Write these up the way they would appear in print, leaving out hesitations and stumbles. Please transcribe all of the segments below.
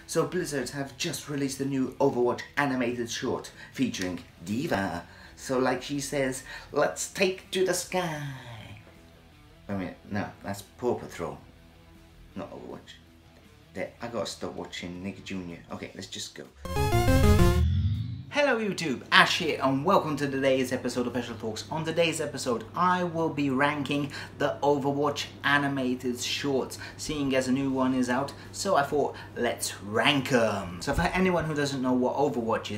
So Blizzard have just released a new Overwatch animated short featuring Diva. So like she says, let's take to the sky. I mean, no, that's Paw Patrol, not Overwatch. There, I gotta stop watching Nick Jr. Okay, let's just go. Hello YouTube, Ash here and welcome to today's episode of Special Talks. On today's episode I will be ranking the Overwatch animated shorts, seeing as a new one is out, so I thought let's rank them. So for anyone who doesn't know what Overwatch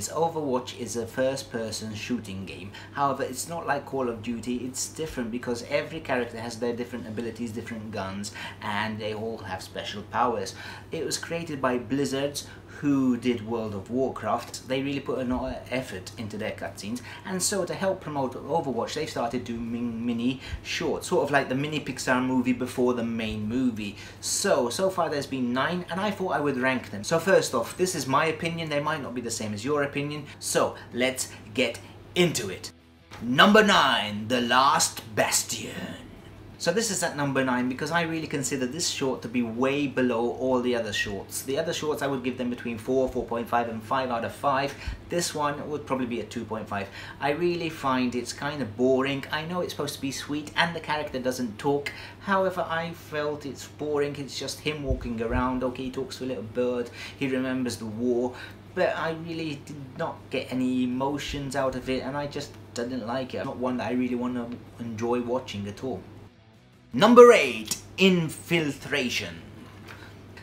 is a first person shooting game. However, it's not like Call of Duty, it's different because every character has their different abilities, different guns, and they all have special powers. It was created by Blizzard, who did World of Warcraft. They really put a lot of effort into their cutscenes, and so to help promote Overwatch they started doing mini shorts, sort of like the mini Pixar movie before the main movie. So far there's been 9 and I thought I would rank them. So first off, this is my opinion, they might not be the same as your opinion, so let's get into it. Number 9, The Last Bastion. So this is at number 9 because I really consider this short to be way below all the other shorts. The other shorts I would give them between 4, 4.5 and 5 out of 5. This one would probably be a 2.5. I really find it's kind of boring. I know it's supposed to be sweet and the character doesn't talk. However, I felt it's boring. It's just him walking around. Okay, he talks to a little bird. He remembers the war. But I really did not get any emotions out of it and I just didn't like it. Not one that I really want to enjoy watching at all. Number 8, Infiltration.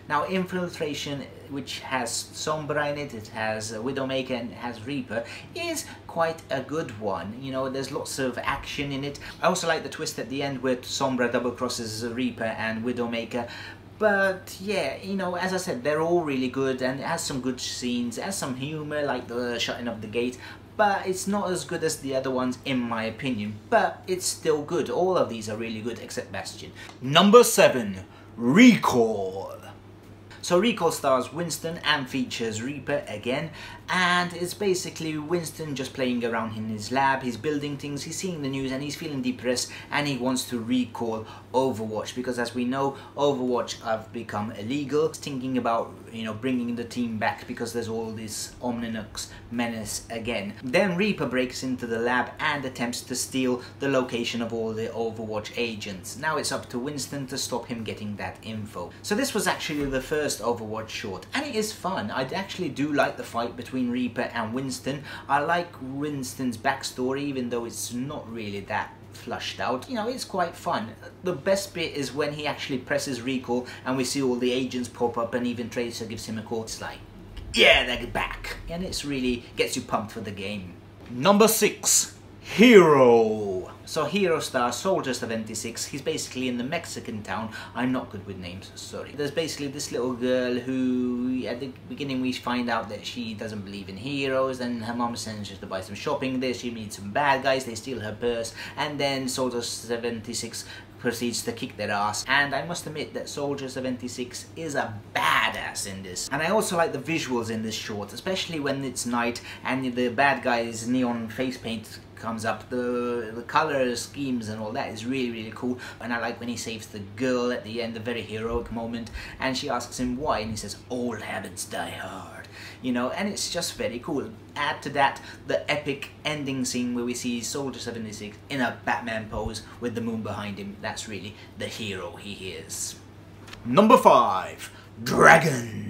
Now Infiltration, which has Sombra in it, it has Widowmaker and it has Reaper, is quite a good one. You know, there's lots of action in it. I also like the twist at the end where Sombra double crosses Reaper and Widowmaker. But yeah, you know, as I said, they're all really good and it has some good scenes, it has some humor like the shutting of the gate. But it's not as good as the other ones in my opinion, but it's still good. All of these are really good except Bastion. Number 7, Recall. So Recall stars Winston and features Reaper again, and it's basically Winston just playing around in his lab, he's building things, he's seeing the news and he's feeling depressed and he wants to recall Overwatch because as we know Overwatch have become illegal. He's thinking about, you know, bringing the team back because there's all this Omninox menace again. Then Reaper breaks into the lab and attempts to steal the location of all the Overwatch agents. Now it's up to Winston to stop him getting that info. So this was actually the first Overwatch short and it is fun. I actually do like the fight between Reaper and Winston. I like Winston's backstory even though it's not really that flushed out. You know, it's quite fun. The best bit is when he actually presses recall and we see all the agents pop up and even Tracer gives him a call. It's like, yeah, they're back. And it's really gets you pumped for the game. Number 6, Hero. So Hero stars Soldier 76. He's basically in the Mexican town. I'm not good with names, sorry. There's basically this little girl who, at the beginning we find out that she doesn't believe in heroes, and her mom sends her to buy some shopping there. She meets some bad guys, they steal her purse, and then Soldier 76 proceeds to kick their ass. And I must admit that Soldier 76 is a badass in this. And I also like the visuals in this short, especially when it's night and the bad guy's neon face paint comes up. The color schemes and all that is really cool. And I like when he saves the girl at the end, a very heroic moment, and she asks him why and he says old habits die hard, you know, and it's just very cool. Add to that the epic ending scene where we see Soldier 76 in a Batman pose with the moon behind him. That's really the hero he is. Number 5, Dragon.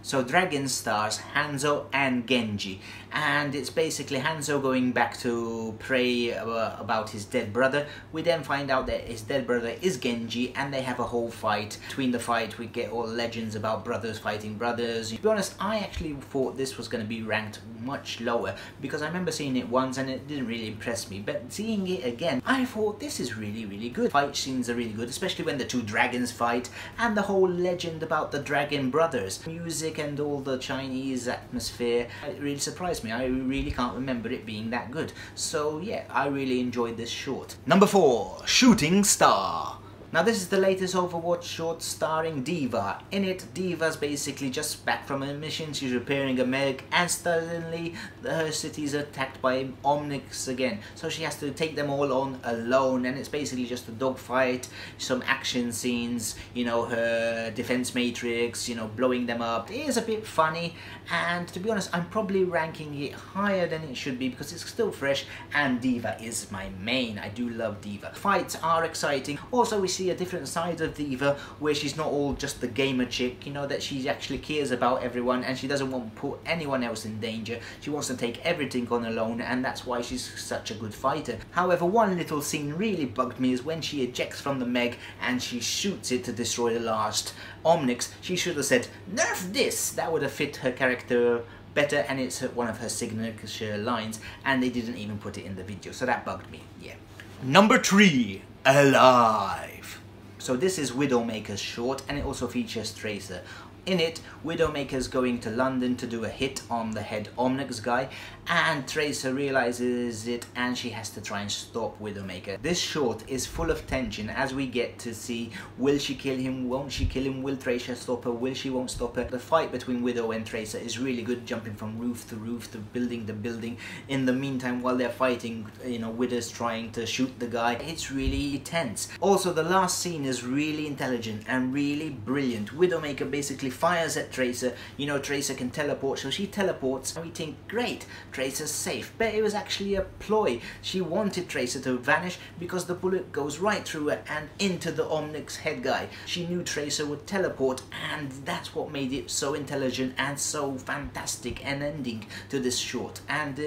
So Dragon stars Hanzo and Genji, and it's basically Hanzo going back to pray about his dead brother. We then find out that his dead brother is Genji and they have a whole fight. Between the fight we get all legends about brothers fighting brothers. To be honest, I actually thought this was going to be ranked much lower because I remember seeing it once and it didn't really impress me, but seeing it again I thought this is really good. Fight scenes are really good, especially when the two dragons fight and the whole legend about the dragon brothers. Music and all the Chinese atmosphere, it really surprised me. I really can't remember it being that good. So yeah, I really enjoyed this short. Number 4, Shooting Star. Now this is the latest Overwatch short starring D.Va. In it, D.Va's basically just back from a mission, she's repairing a meg, and suddenly her city is attacked by Omnics again. So she has to take them all on alone, and it's basically just a dogfight, some action scenes, you know, her defense matrix, you know, blowing them up. It is a bit funny, and to be honest, I'm probably ranking it higher than it should be because it's still fresh, and D.Va is my main. I do love D.Va. Fights are exciting. Also, we see a different side of D.Va where she's not all just the gamer chick, you know, that she actually cares about everyone and she doesn't want to put anyone else in danger. She wants to take everything on alone, and that's why she's such a good fighter. However, one little scene really bugged me is when she ejects from the meg and she shoots it to destroy the last Omnics. She should have said, "Nerf this!" That would have fit her character better, and it's one of her signature lines, and they didn't even put it in the video, so that bugged me, yeah. Number 3, Alive. So this is Widowmaker's short, and it also features Tracer. In it, Widowmaker's going to London to do a hit on the head Omnics guy, and Tracer realizes it and she has to try and stop Widowmaker. This short is full of tension as we get to see, will she kill him, won't she kill him, will Tracer stop her, will she, won't stop her. The fight between Widow and Tracer is really good, jumping from roof to building to building. In the meantime, while they're fighting, you know, Widow's trying to shoot the guy. It's really tense. Also, the last scene is really intelligent and really brilliant. Widowmaker basically fires at Tracer. You know, Tracer can teleport, so she teleports and we think, great, Tracer's safe. But it was actually a ploy. She wanted Tracer to vanish because the bullet goes right through her and into the Omnics head guy. She knew Tracer would teleport, and that's what made it so intelligent and so fantastic an ending to this short. And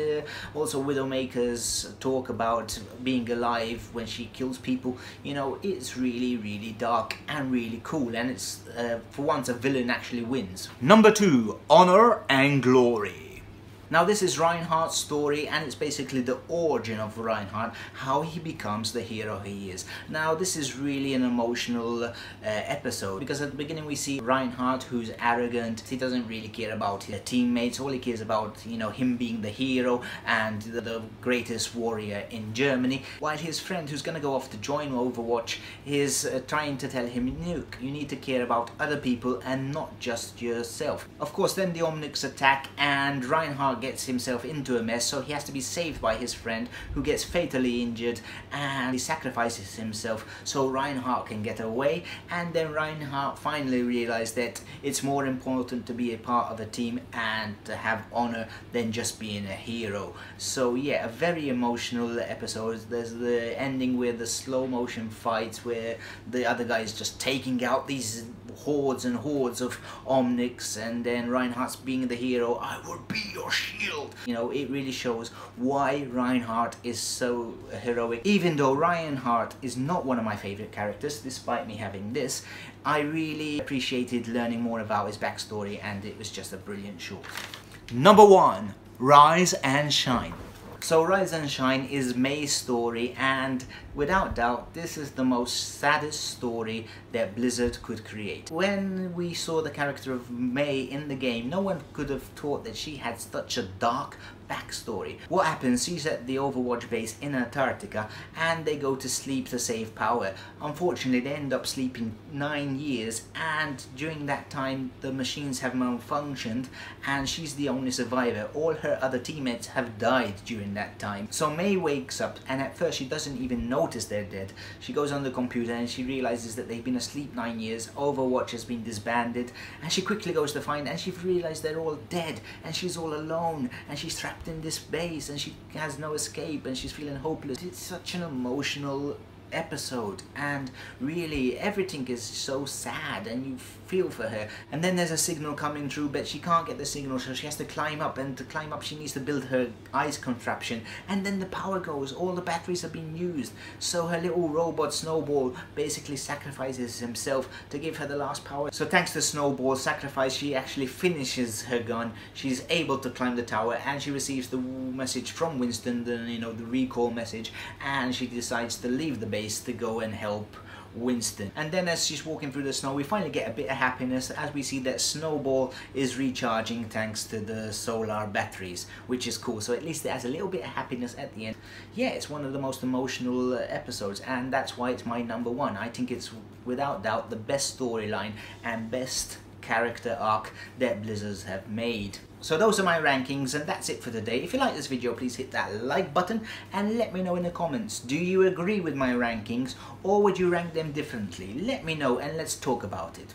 also Widowmaker's talk about being alive when she kills people, you know, it's really dark and really cool, and it's for once a villain actually wins. Number 2, Honor and Glory. Now this is Reinhardt's story, and it's basically the origin of Reinhardt, how he becomes the hero he is. Now this is really an emotional episode, because at the beginning we see Reinhardt, who's arrogant. He doesn't really care about his teammates. All he cares about, you know, him being the hero and the greatest warrior in Germany, while his friend, who's gonna go off to join Overwatch, is trying to tell him, Nuke, you need to care about other people and not just yourself. Of course, then the Omnics attack and Reinhardt gets himself into a mess, so he has to be saved by his friend, who gets fatally injured, and he sacrifices himself so Reinhardt can get away. And then Reinhardt finally realized that it's more important to be a part of a team and to have honor than just being a hero. So yeah, a very emotional episode. There's the ending with the slow motion fights where the other guy is just taking out these hordes and hordes of Omnics, and then Reinhardt's being the hero. I will be your shield. You know, it really shows why Reinhardt is so heroic. Even though Reinhardt is not one of my favorite characters, despite me having this, I really appreciated learning more about his backstory, and it was just a brilliant short. Number 1, Rise and Shine. So Rise and Shine is May's story, and without doubt this is the most saddest story that Blizzard could create. When we saw the character of May in the game, no one could have thought that she had such a dark backstory. What happens, she's at the Overwatch base in Antarctica and they go to sleep to save power. Unfortunately, they end up sleeping 9 years, and during that time the machines have malfunctioned and she's the only survivor. All her other teammates have died during that time. So May wakes up, and at first she doesn't even notice they're dead. She goes on the computer and she realizes that they've been asleep 9 years, Overwatch has been disbanded, and she quickly goes to find, and she realizes they're all dead and she's all alone and she's trapped in this base and she has no escape and she's feeling hopeless. It's such an emotional episode, and really everything is so sad and you feel for her. And then there's a signal coming through, but she can't get the signal, so she has to climb up, and to climb up she needs to build her ice contraption, and then the power goes, all the batteries have been used, so her little robot Snowball basically sacrifices himself to give her the last power. So thanks to Snowball's sacrifice, she actually finishes her gun, she's able to climb the tower, and she receives the message from Winston, the recall message, and she decides to leave the base to go and help Winston. And then as she's walking through the snow, we finally get a bit of happiness as we see that Snowball is recharging thanks to the solar batteries, which is cool. So at least it has a little bit of happiness at the end. Yeah, it's one of the most emotional episodes, and that's why it's my number one. I think it's without doubt the best storyline and best character arc that Blizzards have made. So those are my rankings, and that's it for today. If you like this video, please hit that like button and let me know in the comments. Do you agree with my rankings, or would you rank them differently? Let me know and let's talk about it.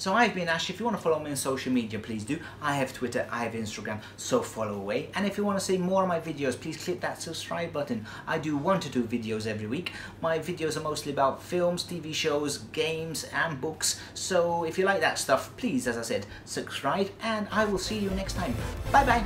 So I've been Ash. If you want to follow me on social media, please do. I have Twitter, I have Instagram, so follow away. And if you want to see more of my videos, please click that subscribe button. I do 1 to 2 videos every week. My videos are mostly about films, TV shows, games and books. So if you like that stuff, please, as I said, subscribe, and I will see you next time. Bye bye.